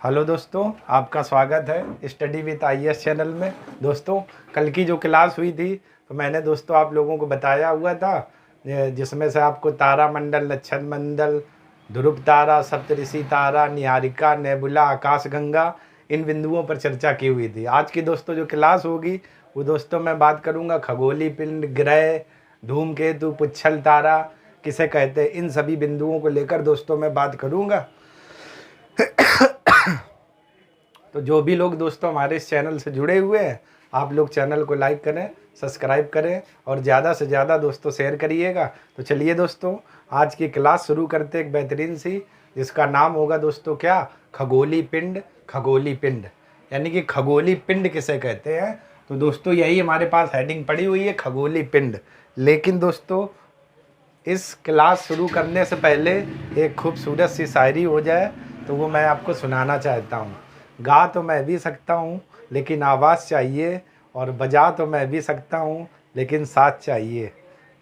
Hello दोस्तों, आपका स्वागत है स्टडी विद आईएएस चैनल में। दोस्तों, कल की जो क्लास हुई थी तो मैंने दोस्तों आप लोगों को बताया हुआ था, जिसमें से आपको तारामंडल, नक्षत्र मंडल, ध्रुव तारा, सप्तऋषि तारा, निहारिका, नेबुला, आकाशगंगा, इन बिंदुओं पर चर्चा की हुई थी। आज की दोस्तों जो क्लास होगी वो दोस्तों मैं बात करूँगा खगोलीय पिंड, ग्रह, धूमकेतु, पुच्छल तारा किसे कहते हैं, इन सभी बिंदुओं को लेकर दोस्तों मैं बात करूँगा। तो जो भी लोग दोस्तों हमारे इस चैनल से जुड़े हुए हैं, आप लोग चैनल को लाइक करें, सब्सक्राइब करें और ज़्यादा से ज़्यादा दोस्तों शेयर करिएगा। तो चलिए दोस्तों, आज की क्लास शुरू करते एक बेहतरीन सी, जिसका नाम होगा दोस्तों क्या, खगोलीय पिंड। खगोलीय पिंड यानी कि खगोलीय पिंड किसे कहते हैं। तो दोस्तों यही हमारे पास हेडिंग पड़ी हुई है, खगोलीय पिंड। लेकिन दोस्तों इस क्लास शुरू करने से पहले एक खूबसूरत सी शायरी हो जाए तो वो मैं आपको सुनाना चाहता हूँ। गा तो मैं भी सकता हूँ लेकिन आवाज़ चाहिए, और बजा तो मैं भी सकता हूँ लेकिन साथ चाहिए।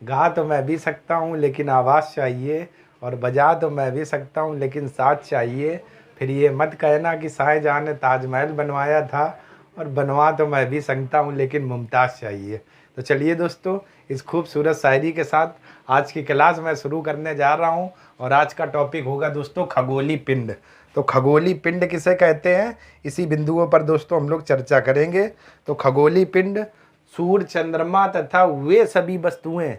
गा तो मैं भी सकता हूँ लेकिन आवाज़ चाहिए, और बजा तो मैं भी सकता हूँ लेकिन साथ चाहिए। फिर ये मत कहना कि शाहजहाँ ने ताजमहल बनवाया था, और बनवा तो मैं भी सकता हूँ लेकिन मुमताज़ चाहिए। तो चलिए दोस्तों, इस खूबसूरत शायरी के साथ आज की क्लास मैं शुरू करने जा रहा हूँ। और आज का टॉपिक होगा दोस्तों खगोलीय पिंड। तो खगोलीय पिंड किसे कहते हैं, इसी बिंदुओं पर दोस्तों हम लोग चर्चा करेंगे। तो खगोलीय पिंड सूर्य, चंद्रमा तथा वे सभी वस्तुएं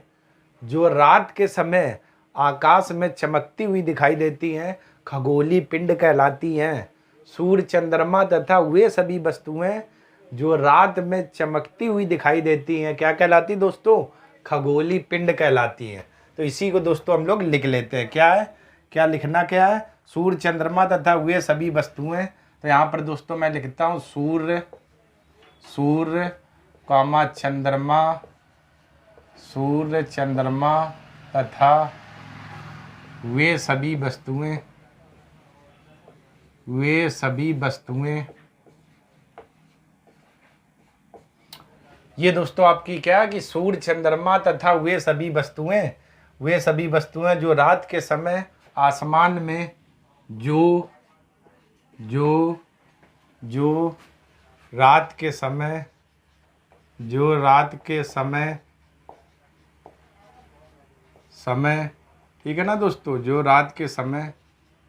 जो रात के समय आकाश में चमकती हुई दिखाई देती हैं, खगोलीय पिंड कहलाती हैं। सूर्य, चंद्रमा तथा वे सभी वस्तुएं जो रात में चमकती हुई दिखाई देती हैं, क्या कहलाती दोस्तों, खगोलीय पिंड कहलाती हैं। तो इसी को दोस्तों हम लोग लिख लेते हैं। क्या है, क्या लिखना क्या है, सूर्य, चंद्रमा तथा वे सभी वस्तुएं। तो यहाँ पर दोस्तों मैं लिखता हूँ सूर्य कॉमा चंद्रमा, सूर्य, चंद्रमा तथा वे सभी वस्तुएं, वे सभी वस्तुएं। ये दोस्तों आपकी क्या कि सूर्य, चंद्रमा तथा वे सभी वस्तुएं, वे सभी वस्तुएं जो रात के समय आसमान में जो रात के समय, जो रात के समय ठीक है ना दोस्तों, जो रात के समय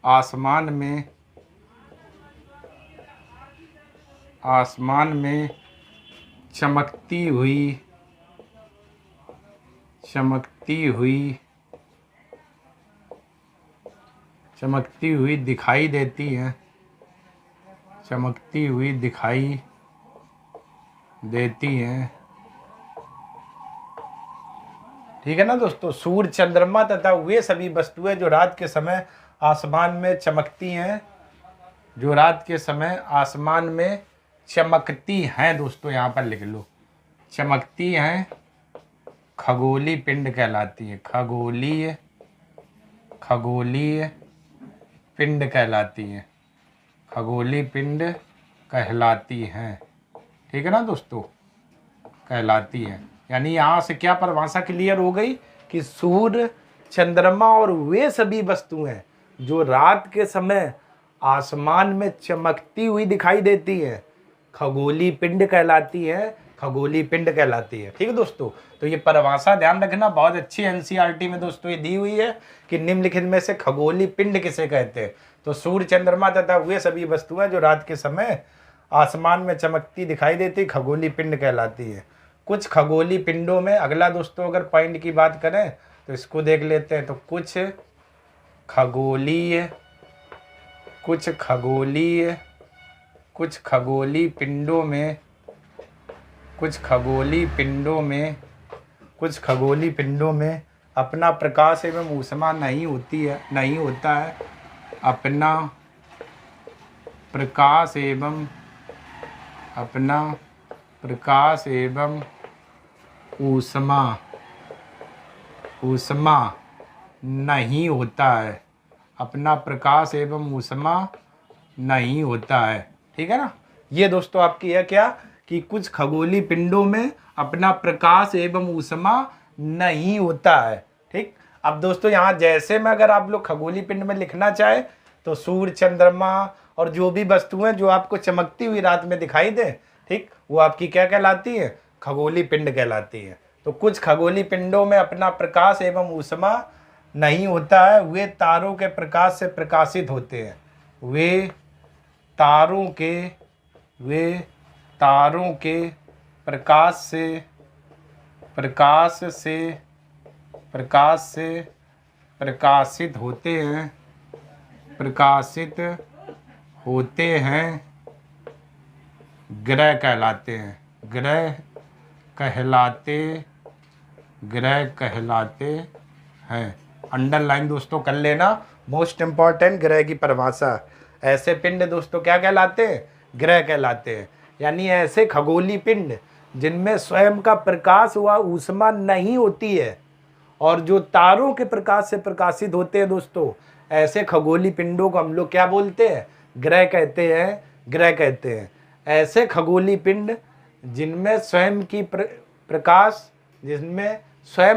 आसमान में चमकती हुई दिखाई देती हैं, चमकती हुई दिखाई देती हैं। ठीक है ना दोस्तों, सूर्य, चंद्रमा तथा वे सभी वस्तुएं जो रात के समय आसमान में चमकती हैं, जो रात के समय आसमान में चमकती हैं। दोस्तों यहाँ पर लिख लो, चमकती हैं, खगोलीय पिंड कहलाती है। खगोलीय पिंड कहलाती है, खगोलीय पिंड कहलाती हैं। ठीक है ना दोस्तों, कहलाती हैं। यानी यहाँ से क्या परिभाषा क्लियर हो गई कि सूर्य, चंद्रमा और वे सभी वस्तुएं जो रात के समय आसमान में चमकती हुई दिखाई देती हैं, खगोलीय पिंड कहलाती है, खगोलीय पिंड कहलाती है। ठीक है दोस्तों, तो ये परिभाषा ध्यान रखना, बहुत अच्छी एनसीईआरटी में दोस्तों ये दी हुई है कि निम्नलिखित में से खगोलीय पिंड किसे कहते हैं। तो सूर्य, चंद्रमा तथा वे सभी वस्तुएं जो रात के समय आसमान में चमकती दिखाई देती, खगोलीय पिंड कहलाती है। कुछ खगोलीय पिंडों में, अगला दोस्तों अगर पॉइंट की बात करें तो इसको देख लेते हैं। तो कुछ खगोलीय पिंडों में अपना प्रकाश एवं ऊष्मा नहीं होता है। अपना प्रकाश एवं ऊष्मा नहीं होता है। अपना प्रकाश एवं ऊष्मा नहीं होता है। ठीक है ना, ये दोस्तों आपकी है क्या कि कुछ खगोलीय पिंडों में अपना प्रकाश एवं ऊष्मा नहीं होता है। ठीक, अब दोस्तों यहाँ जैसे में अगर आप लोग खगोलीय पिंड में लिखना चाहे तो सूर्य, चंद्रमा और जो भी वस्तुएं जो आपको चमकती हुई रात में दिखाई दे, ठीक, वो आपकी क्या कहलाती है? खगोलीय पिंड कहलाती है। तो कुछ खगोलीय पिंडों में अपना प्रकाश एवं ऊष्मा नहीं होता है, वे तारों के प्रकाश से प्रकाशित होते हैं। वे तारों के प्रकाश से प्रकाशित होते हैं, ग्रह कहलाते हैं। अंडरलाइन दोस्तों कर लेना, मोस्ट इंपॉर्टेंट ग्रह की परिभाषा। ऐसे पिंड दोस्तों क्या कहलाते हैं? ग्रह कहलाते हैं। यानी ऐसे खगोलीय पिंड जिनमें स्वयं का प्रकाश व ऊष्मा नहीं होती है और जो तारों के प्रकाश से प्रकाशित होते हैं दोस्तों, ऐसे खगोलीय पिंडों को हम लोग क्या बोलते हैं? ग्रह कहते हैं। ऐसे खगोलीय पिंड जिनमें स्वयं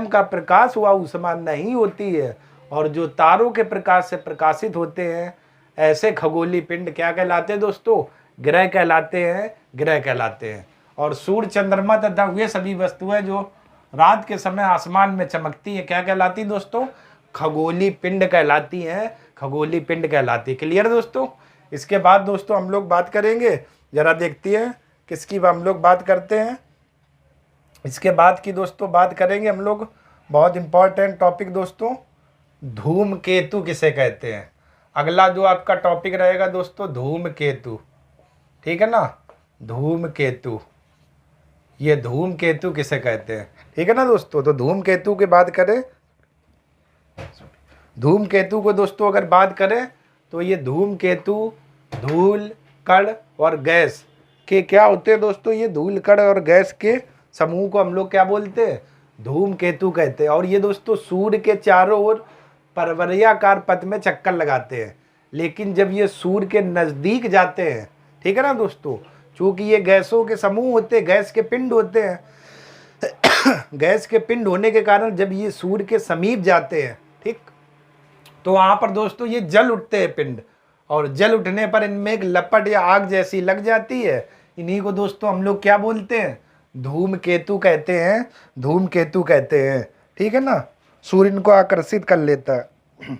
का प्रकाश व ऊष्मा नहीं होती है और जो तारों के प्रकाश से प्रकाशित होते हैं, ऐसे खगोलीय पिंड क्या कहलाते हैं दोस्तों? ग्रह कहलाते हैं। और सूर्य, चंद्रमा तथा वे सभी वस्तुएं जो रात के समय आसमान में चमकती है क्या कहलाती दोस्तों? खगोलीय पिंड कहलाती है। क्लियर दोस्तों? इसके बाद दोस्तों हम लोग बात करेंगे, जरा देखती है किसकी हम लोग बात करते हैं। इसके बाद की दोस्तों बात करेंगे हम लोग, बहुत इंपॉर्टेंट टॉपिक दोस्तों, धूमकेतु किसे कहते हैं। अगला जो आपका टॉपिक रहेगा दोस्तों, धूमकेतु, ठीक है ना? धूमकेतु, ये धूमकेतु किसे कहते हैं, ठीक है ना दोस्तों? तो धूमकेतु की बात करें, धूमकेतु को दोस्तों अगर बात करें तो ये धूमकेतु धूल, कण और गैस के क्या होते हैं दोस्तों? ये धूल, कण और गैस के समूह को हम लोग क्या बोलते हैं? धूमकेतु कहते हैं। और ये दोस्तों सूर्य के चारों ओर परवलयाकार पथ में चक्कर लगाते हैं। लेकिन जब ये सूर्य के नज़दीक जाते हैं, ठीक है ना दोस्तों, चूँकि ये गैसों के समूह होते हैं, गैस के पिंड होते हैं, गैस के पिंड होने के कारण जब ये सूर्य के समीप जाते हैं, ठीक, तो वहाँ पर दोस्तों ये जल उठते हैं पिंड, और जल उठने पर इनमें एक लपट या आग जैसी लग जाती है। इन्हीं को दोस्तों हम लोग क्या बोलते हैं? धूमकेतु कहते हैं। ठीक है ना? सूर्य इनको आकर्षित कर लेता है।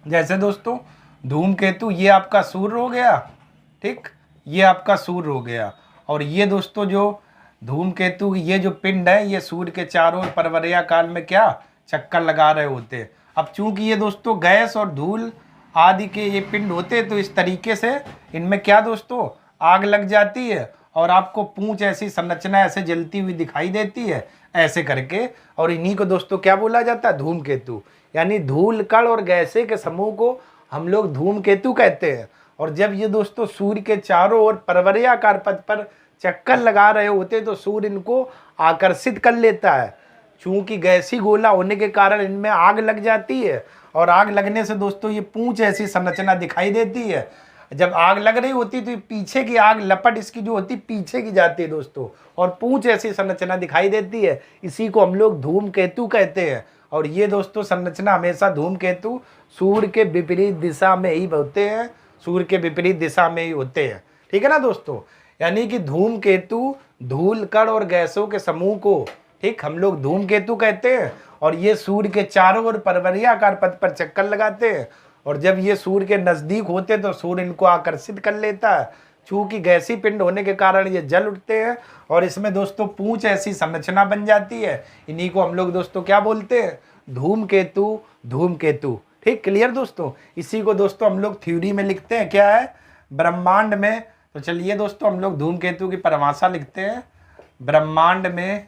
जैसे दोस्तों धूमकेतु, ये आपका सूर्य हो गया, ठीक, ये आपका सूर्य हो गया, और ये दोस्तों जो धूमकेतु, ये जो पिंड है, ये सूर्य के चारों ओर परवलयाकार में क्या चक्कर लगा रहे होते हैं। अब चूंकि ये दोस्तों गैस और धूल आदि के ये पिंड होते हैं, तो इस तरीके से इनमें क्या दोस्तों आग लग जाती है, और आपको पूंछ ऐसी संरचना ऐसे जलती हुई दिखाई देती है, ऐसे करके। और इन्हीं को दोस्तों क्या बोला जाता है? धूमकेतु। यानी धूल, कण और गैसे के समूह को हम लोग धूमकेतु कहते हैं। और जब ये दोस्तों सूर्य के चारों ओर परवलयाकार पथ पर चक्कर लगा रहे होते हैं, तो सूर्य इनको आकर्षित कर लेता है। चूंकि गैसी गोला होने के कारण इनमें आग लग जाती है, और आग लगने से दोस्तों ये पूंछ ऐसी संरचना दिखाई देती है। जब आग लग रही होती तो पीछे की आग लपट इसकी जो होती पीछे की जाती है दोस्तों, और पूंछ ऐसी संरचना दिखाई देती है। इसी को हम लोग धूमकेतु कहते हैं। और ये दोस्तों संरचना हमेशा धूमकेतु सूर्य के विपरीत दिशा में ही होते हैं, सूर्य के विपरीत दिशा में ही होते हैं। ठीक है ना दोस्तों? यानी कि धूमकेतु धूल, कण और गैसों के समूह को, ठीक, हम लोग धूमकेतु कहते हैं। और ये सूर्य के चारों ओर परवलयाकार पथ पर चक्कर लगाते हैं, और जब ये सूर्य के नज़दीक होते हैं तो सूर्य इनको आकर्षित कर लेता है। चूँकि गैसी पिंड होने के कारण ये जल उठते हैं, और इसमें दोस्तों पूंछ ऐसी संरचना बन जाती है। इन्हीं को हम लोग दोस्तों क्या बोलते हैं? धूमकेतु। ठीक, क्लियर दोस्तों? इसी को दोस्तों हम लोग थ्योरी में लिखते हैं, क्या है? ब्रह्मांड में। तो चलिए दोस्तों हम लोग धूमकेतु की परिभाषा लिखते हैं। ब्रह्मांड में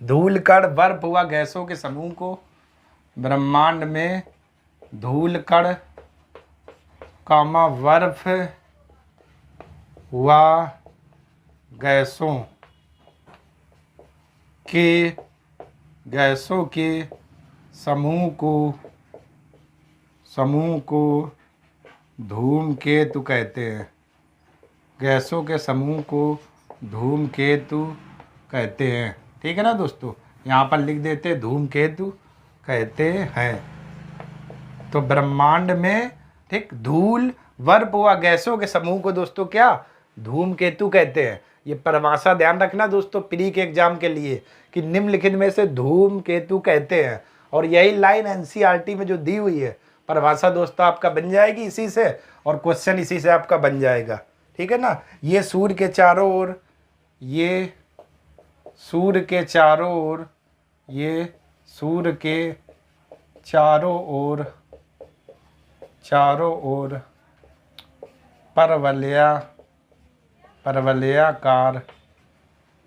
धूल, कण, बर्फ व गैसों के समूह को, ब्रह्मांड में धूल, कण, बर्फ व गैसों के समूह को धूमकेतु कहते हैं। गैसों के समूह को धूमकेतु कहते हैं। ठीक है ना दोस्तों? यहाँ पर लिख देते धूमकेतु कहते हैं। तो ब्रह्मांड में ठीक, धूल, बर्फ व गैसों के समूह को दोस्तों क्या, धूमकेतु कहते हैं। ये परिभाषा ध्यान रखना दोस्तों प्री के एग्जाम के लिए कि निम्नलिखित में से धूमकेतु कहते हैं। और यही लाइन एनसीईआरटी में जो दी हुई है परिभाषा दोस्तों आपका बन जाएगी इसी से, और क्वेश्चन इसी से आपका बन जाएगा। ठीक है ना। ये सूर्य के चारों ओर, ये सूर्य के चारों ओर, ये सूर्य के चारों ओर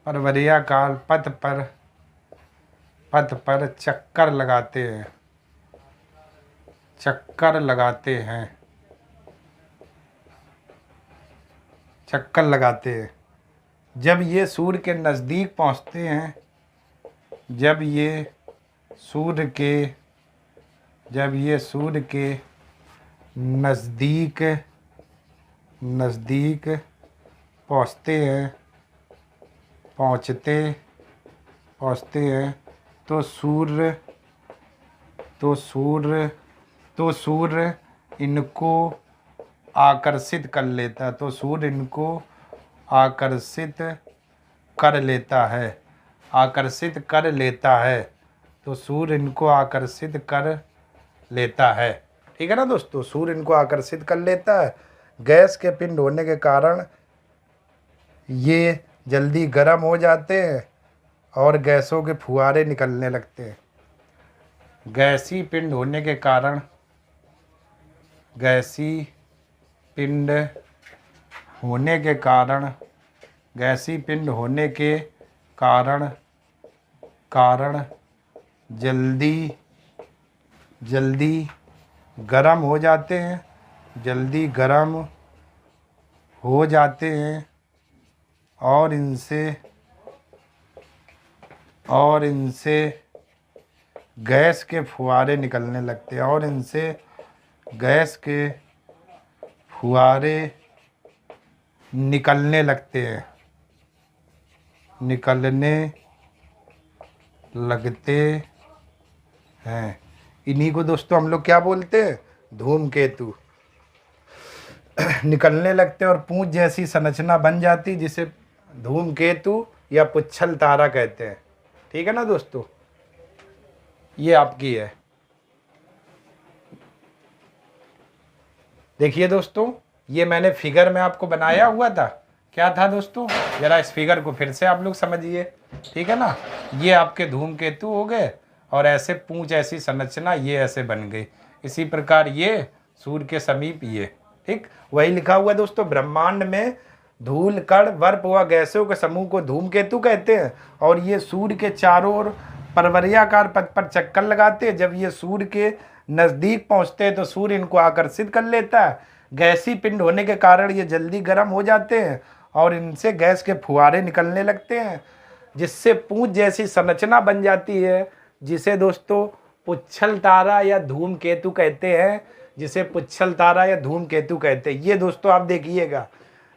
परवलयाकार पथ पर चक्कर लगाते हैं। जब ये सूर्य के नज़दीक पहुँचते हैं, जब ये सूर्य के नज़दीक पहुँचते हैं तो सूर्य इनको आकर्षित कर लेता है। ठीक है ना दोस्तों, सूर्य इनको आकर्षित कर लेता है। गैस के पिंड होने के कारण ये जल्दी गर्म हो जाते हैं और गैसों के फुहारे निकलने लगते हैं। गैसी पिंड होने के कारण जल्दी गर्म हो जाते हैं और इनसे गैस के फुहारे निकलने लगते हैं। इन्हीं को दोस्तों हम लोग क्या बोलते हैं, धूमकेतु। निकलने लगते हैं और पूंछ जैसी संरचना बन जाती, जिसे धूमकेतु या पुच्छल तारा कहते हैं। ठीक है ना दोस्तों, ये आपकी है। देखिए दोस्तों, ये मैंने फिगर में आपको बनाया हुआ था। क्या था दोस्तों, जरा इस फिगर को फिर से आप लोग समझिए। ठीक है ना, ये आपके धूमकेतु हो गए और ऐसे पूंछ ऐसी संरचना ये ऐसे बन गई। इसी प्रकार ये सूर्य के समीप ये, ठीक वही लिखा हुआ है दोस्तों, ब्रह्मांड में धूल, कण, बर्फ व गैसों के समूह को धूमकेतु कहते हैं। और ये सूर्य के चारों ओर परवलयाकार पथ पर चक्कर लगाते हैं। जब ये सूर्य के नज़दीक पहुंचते हैं तो सूर्य इनको आकर्षित कर लेता है। गैसी पिंड होने के कारण ये जल्दी गर्म हो जाते हैं और इनसे गैस के फुहारे निकलने लगते हैं, जिससे पूंछ जैसी संरचना बन जाती है, जिसे दोस्तों पुच्छल तारा या धूमकेतु कहते हैं। ये दोस्तों आप देखिएगा,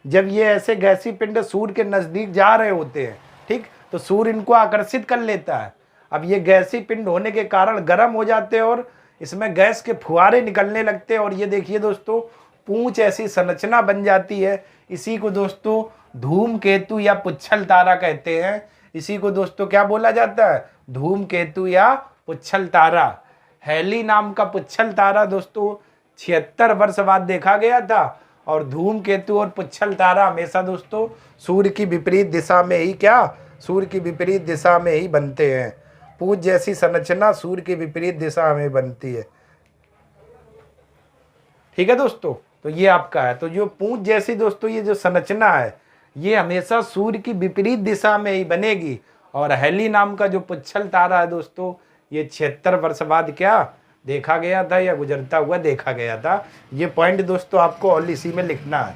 जब ये ऐसे गैसी पिंड सूर्य के नज़दीक जा रहे होते हैं, ठीक, तो सूर्य इनको आकर्षित कर लेता है। अब ये गैसी पिंड होने के कारण गर्म हो जाते हैं और इसमें गैस के फुहारे निकलने लगते हैं। और ये देखिए दोस्तों, पूंछ ऐसी संरचना बन जाती है। इसी को दोस्तों धूमकेतु या पुच्छल तारा कहते हैं। इसी को दोस्तों क्या बोला जाता है, धूमकेतु या पुच्छल तारा। हैली नाम का पुच्छल तारा दोस्तों 76 वर्ष बाद देखा गया था। और धूमकेतु और पुच्छल तारा हमेशा दोस्तों सूर्य की विपरीत दिशा में ही बनते हैं। पूंछ जैसी संरचना सूर्य की विपरीत दिशा में बनती है। ठीक है दोस्तों, तो ये आपका है। तो जो पूंछ जैसी दोस्तों ये जो संरचना है, ये हमेशा सूर्य की विपरीत दिशा में ही बनेगी। और हैली नाम का जो पुच्छल तारा है दोस्तों, ये 76 वर्ष बाद क्या देखा गया था या गुजरता हुआ देखा गया था। ये पॉइंट दोस्तों आपको और इसी में लिखना है।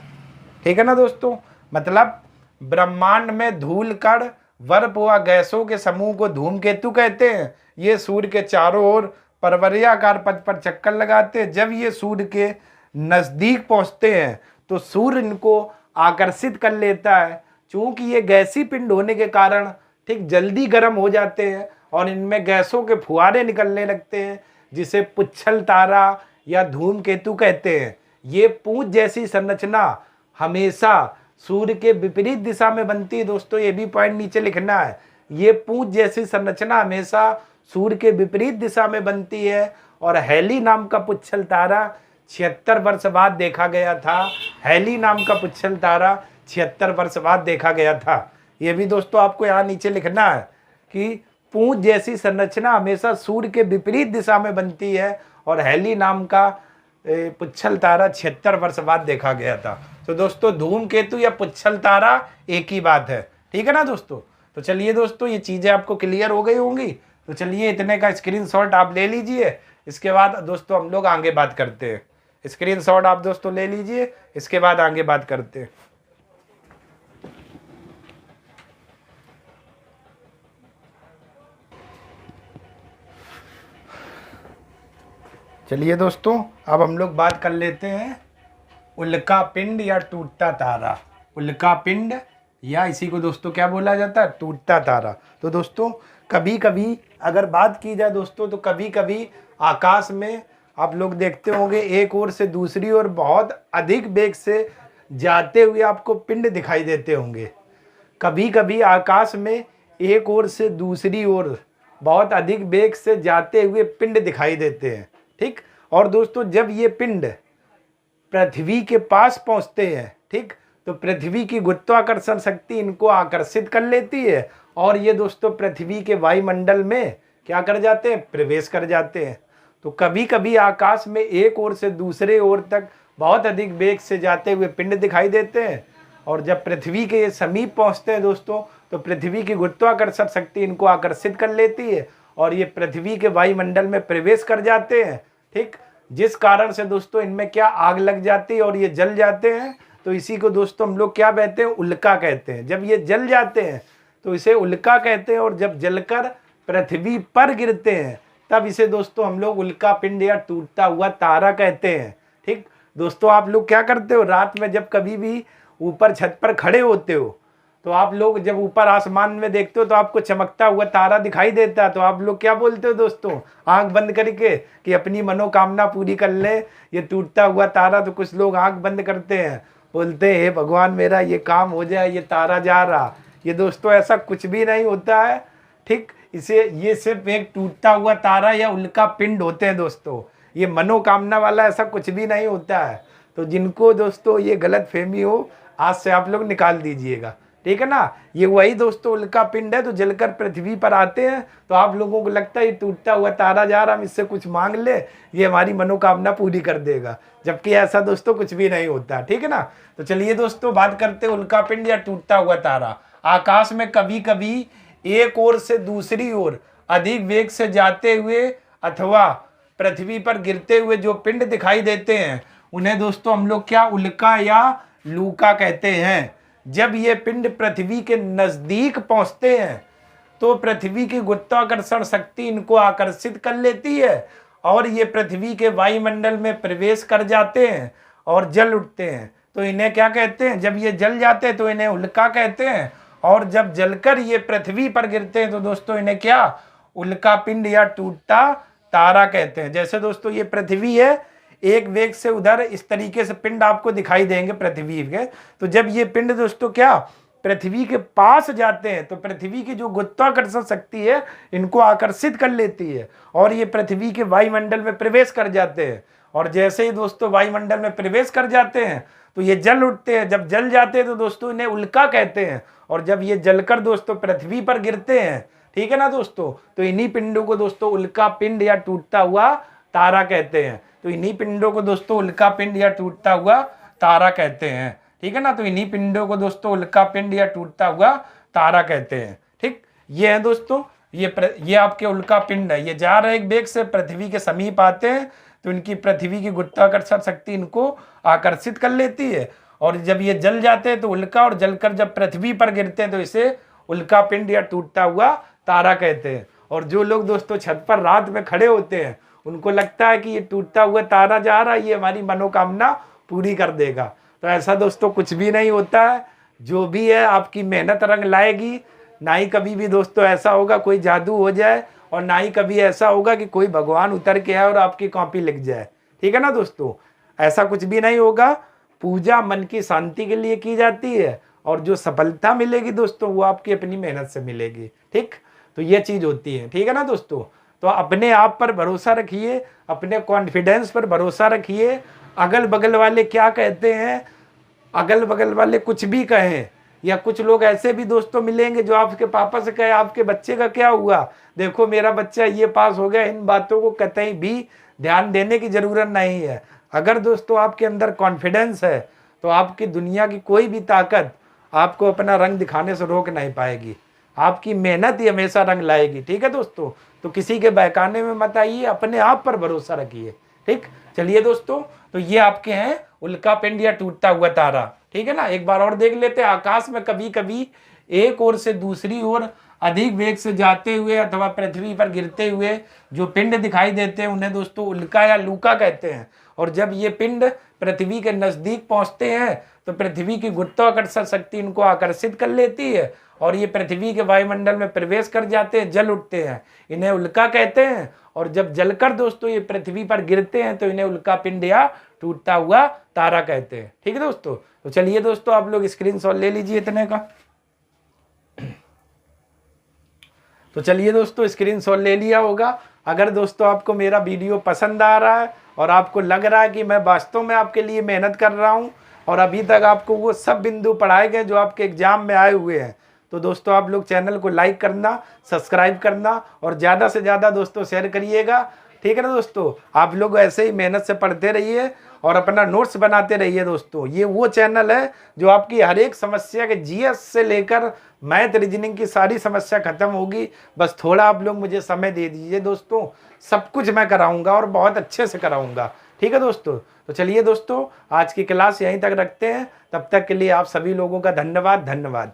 ठीक है ना दोस्तों, मतलब ब्रह्मांड में धूल, कण, बर्फ व गैसों के समूह को धूमकेतु कहते हैं। ये सूर्य के चारों ओर परवलयाकार पथ पर चक्कर लगाते हैं। जब ये सूर्य के नज़दीक पहुंचते हैं तो सूर्य इनको आकर्षित कर लेता है। चूंकि ये गैसी पिंड होने के कारण ठीक जल्दी गर्म हो जाते हैं और इनमें गैसों के फुहारे निकलने लगते हैं, जिसे पुच्छल तारा या धूमकेतु कहते हैं। ये पूंछ जैसी संरचना हमेशा सूर्य के विपरीत दिशा में बनती है। दोस्तों ये भी पॉइंट नीचे लिखना है, ये पूंछ जैसी संरचना हमेशा सूर्य के विपरीत दिशा में बनती है। और हैली नाम का पुच्छल तारा 76 वर्ष बाद देखा गया था। हैली नाम का पुच्छल तारा 76 वर्ष बाद देखा गया था। ये भी दोस्तों आपको यहाँ नीचे लिखना है कि पूंछ जैसी संरचना हमेशा सूर्य के विपरीत दिशा में बनती है और हैली नाम का पुच्छल तारा 76 वर्ष बाद देखा गया था। तो दोस्तों धूमकेतु या पुच्छल तारा एक ही बात है, ठीक है ना दोस्तों। तो चलिए दोस्तों ये चीज़ें आपको क्लियर हो गई होंगी। तो चलिए इतने का स्क्रीनशॉट आप ले लीजिए। इसके बाद दोस्तों हम लोग आगे बात करते हैं। स्क्रीनशॉट आप दोस्तों ले लीजिए, इसके बाद आगे बात करते हैं। चलिए दोस्तों अब हम लोग बात कर लेते हैं उल्का पिंड या टूटता तारा। उल्का पिंड या इसी को दोस्तों क्या बोला जाता है, टूटता तारा। तो दोस्तों कभी कभी अगर बात की जाए दोस्तों, तो कभी कभी आकाश में आप लोग देखते होंगे एक ओर से दूसरी ओर बहुत अधिक वेग से जाते हुए आपको पिंड दिखाई देते होंगे। कभी कभी आकाश में एक ओर से दूसरी ओर बहुत अधिक वेग से जाते हुए पिंड दिखाई देते हैं, ठीक। और दोस्तों जब ये पिंड पृथ्वी के पास पहुंचते हैं, ठीक, तो पृथ्वी की गुरुत्वाकर्षण शक्ति इनको आकर्षित कर लेती है और ये दोस्तों पृथ्वी के वायुमंडल में क्या कर जाते हैं, प्रवेश कर जाते हैं। तो कभी कभी आकाश में एक ओर से दूसरे ओर तक बहुत अधिक वेग से जाते हुए पिंड दिखाई देते हैं और जब पृथ्वी के समीप पहुंचते हैं दोस्तों, तो पृथ्वी की गुरुत्वाकर्षण शक्ति इनको आकर्षित कर लेती है और ये पृथ्वी के वायुमंडल में प्रवेश कर जाते हैं, ठीक। जिस कारण से दोस्तों इनमें क्या आग लग जाती है और ये जल जाते हैं। तो इसी को दोस्तों हम लोग क्या कहते हैं, उल्का कहते हैं। जब ये जल जाते हैं तो इसे उल्का कहते हैं और जब जलकर पृथ्वी पर गिरते हैं तब इसे दोस्तों हम लोग उल्का पिंड या टूटता हुआ तारा कहते हैं, ठीक। दोस्तों आप लोग क्या करते हो, रात में जब कभी भी ऊपर छत पर खड़े होते हो तो आप लोग जब ऊपर आसमान में देखते हो तो आपको चमकता हुआ तारा दिखाई देता है, तो आप लोग क्या बोलते हो दोस्तों, आंख बंद करके कि अपनी मनोकामना पूरी कर ले, ये टूटता हुआ तारा। तो कुछ लोग आंख बंद करते हैं, बोलते हैं हे भगवान मेरा ये काम हो जाए, ये तारा जा रहा। ये दोस्तों ऐसा कुछ भी नहीं होता है, ठीक। ये सिर्फ एक टूटता हुआ तारा या उल्का पिंड होते हैं दोस्तों, ये मनोकामना वाला ऐसा कुछ भी नहीं होता है। तो जिनको दोस्तों ये गलत फहमी हो आज से आप लोग निकाल दीजिएगा, ठीक है ना। ये वही दोस्तों उल्का पिंड है तो जलकर पृथ्वी पर आते हैं तो आप लोगों को लगता है ये टूटता हुआ तारा जा रहा, हम इससे कुछ मांग ले, ये हमारी मनोकामना पूरी कर देगा, जबकि ऐसा दोस्तों कुछ भी नहीं होता, ठीक है ना। तो चलिए दोस्तों बात करते हैं उल्का पिंड या टूटता हुआ तारा। आकाश में कभी कभी एक ओर से दूसरी ओर अधिक वेग से जाते हुए अथवा पृथ्वी पर गिरते हुए जो पिंड दिखाई देते हैं उन्हें दोस्तों हम लोग क्या, उल्का या लूका कहते हैं। जब ये पिंड पृथ्वी के नजदीक पहुंचते हैं तो पृथ्वी की गुरुत्वाकर्षण शक्ति इनको आकर्षित कर लेती है और ये पृथ्वी के वायुमंडल में प्रवेश कर जाते हैं और जल उठते हैं। तो इन्हें क्या कहते हैं, जब ये जल जाते हैं तो इन्हें उल्का कहते हैं और जब जलकर ये पृथ्वी पर गिरते हैं तो दोस्तों इन्हें क्या, उल्का पिंड या टूटता तारा कहते हैं। जैसे दोस्तों ये पृथ्वी है, एक वेग से उधर इस तरीके से पिंड आपको दिखाई देंगे पृथ्वी के। तो जब ये पिंड दोस्तों क्या पृथ्वी के पास जाते हैं तो पृथ्वी की जो गुरुत्वाकर्षण शक्ति है इनको आकर्षित कर लेती है और ये पृथ्वी के वायुमंडल में प्रवेश कर जाते हैं। और जैसे ही दोस्तों वायुमंडल में प्रवेश कर जाते हैं तो ये जल उठते हैं। जब जल जाते हैं तो दोस्तों इन्हें उल्का कहते हैं और जब ये जलकर दोस्तों पृथ्वी पर गिरते हैं, ठीक है ना दोस्तों, तो इन्हीं पिंडों को दोस्तों उल्का पिंड या टूटता हुआ तारा कहते हैं। तो इन्हीं पिंडों को दोस्तों उल्का पिंड या टूटता हुआ तारा कहते हैं, ठीक है ना। तो इन्हीं पिंडों को दोस्तों उल्का पिंड या टूटता हुआ तारा कहते हैं, ठीक। ये है दोस्तों ये आपके उल्का पिंड है, ये जा रहे एक वेग से पृथ्वी के समीप आते हैं तो इनकी पृथ्वी की गुरुत्वाकर्षण शक्ति इनको आकर्षित कर लेती है और जब ये जल जाते हैं तो उल्का, और जलकर जब पृथ्वी पर गिरते हैं तो इसे उल्का पिंड या टूटता हुआ तारा कहते हैं। और जो लोग दोस्तों छत पर रात में खड़े होते हैं उनको लगता है कि ये टूटता हुआ तारा जा रहा है, ये हमारी मनोकामना पूरी कर देगा। तो ऐसा दोस्तों कुछ भी नहीं होता है। जो भी है आपकी मेहनत रंग लाएगी। ना ही कभी भी दोस्तों ऐसा होगा कोई जादू हो जाए और ना ही कभी ऐसा होगा कि कोई भगवान उतर के आए और आपकी कॉपी लिख जाए, ठीक है ना दोस्तों। ऐसा कुछ भी नहीं होगा। पूजा मन की शांति के लिए की जाती है और जो सफलता मिलेगी दोस्तों वो आपकी अपनी मेहनत से मिलेगी। ठीक, तो ये चीज होती है। ठीक है ना दोस्तों। तो अपने आप पर भरोसा रखिए, अपने कॉन्फिडेंस पर भरोसा रखिए। अगल बगल वाले क्या कहते हैं, अगल बगल वाले कुछ भी कहें, या कुछ लोग ऐसे भी दोस्तों मिलेंगे जो आपके पापा से कहे आपके बच्चे का क्या हुआ, देखो मेरा बच्चा ये पास हो गया। इन बातों को कतई भी ध्यान देने की जरूरत नहीं है। अगर दोस्तों आपके अंदर कॉन्फिडेंस है तो आपकी दुनिया की कोई भी ताकत आपको अपना रंग दिखाने से रोक नहीं पाएगी। आपकी मेहनत ही हमेशा रंग लाएगी। ठीक है दोस्तों। तो किसी के बहकाने में मत आइए, अपने आप पर भरोसा रखिए। ठीक, चलिए दोस्तों, तो ये आपके हैं उल्का पिंड या टूटता हुआ तारा। ठीक है ना। एक बार और देख लेते हैं। आकाश में कभी कभी एक ओर से दूसरी ओर अधिक वेग से जाते हुए अथवा पृथ्वी पर गिरते हुए जो पिंड दिखाई देते हैं उन्हें दोस्तों उल्का या लूका कहते हैं। और जब ये पिंड पृथ्वी के नजदीक पहुंचते हैं तो पृथ्वी की गुरुत्वाकर्षण शक्ति इनको आकर्षित कर लेती है और ये पृथ्वी के वायुमंडल में प्रवेश कर जाते हैं, जल उठते हैं। इन्हें उल्का कहते हैं। और जब जलकर दोस्तों ये पृथ्वी पर गिरते हैं तो इन्हें उल्का पिंड या टूटता हुआ तारा कहते हैं। ठीक है दोस्तों। तो चलिए दोस्तों, आप लोग स्क्रीनशॉट ले लीजिए इतने का। तो चलिए दोस्तों, स्क्रीनशॉट ले लिया होगा। अगर दोस्तों आपको मेरा वीडियो पसंद आ रहा है और आपको लग रहा है कि मैं वास्तव में आपके लिए मेहनत कर रहा हूं और अभी तक आपको वो सब बिंदु पढ़ाए गए जो आपके एग्जाम में आए हुए हैं, तो दोस्तों आप लोग चैनल को लाइक करना, सब्सक्राइब करना और ज़्यादा से ज़्यादा दोस्तों शेयर करिएगा। ठीक है ना दोस्तों। आप लोग ऐसे ही मेहनत से पढ़ते रहिए और अपना नोट्स बनाते रहिए दोस्तों। ये वो चैनल है जो आपकी हर एक समस्या के जीएस से लेकर मैथ रीजनिंग की सारी समस्या खत्म होगी। बस थोड़ा आप लोग मुझे समय दे दीजिए दोस्तों, सब कुछ मैं कराऊंगा और बहुत अच्छे से कराऊंगा। ठीक है दोस्तों। तो चलिए दोस्तों, आज की क्लास यहीं तक रखते हैं। तब तक के लिए आप सभी लोगों का धन्यवाद।